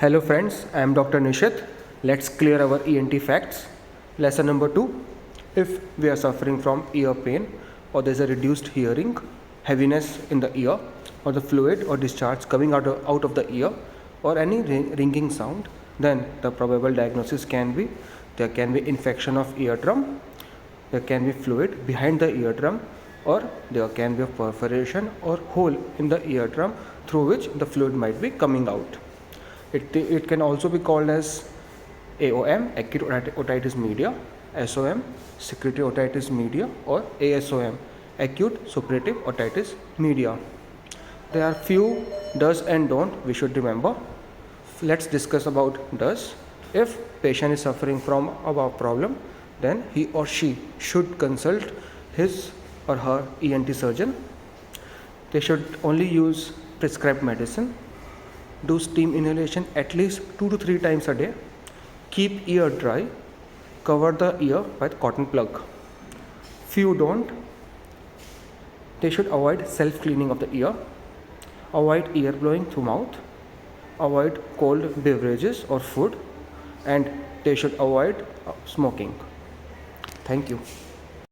Hello friends, I am Dr. Nishit. Let's clear our ENT facts. Lesson number 2. If we are suffering from ear pain or there is a reduced hearing, heaviness in the ear, or the fluid or discharge coming out of the ear, or any ringing sound, then the probable diagnosis can be there can be infection of eardrum, there can be fluid behind the eardrum, or there can be a perforation or hole in the eardrum through which the fluid might be coming out. It can also be called as AOM, acute otitis media, SOM, secretory otitis media, or ASOM, acute suppurative otitis media. There are few does and don't we should remember. Let's discuss about does. If patient is suffering from a problem, then he or she should consult his or her ENT surgeon. They should only use prescribed medicine. Do steam inhalation at least 2 to 3 times a day. Keep ear dry. Cover the ear with cotton plug. Few don't. They should avoid self-cleaning of the ear. Avoid ear blowing through mouth. Avoid cold beverages or food. And they should avoid smoking. Thank you.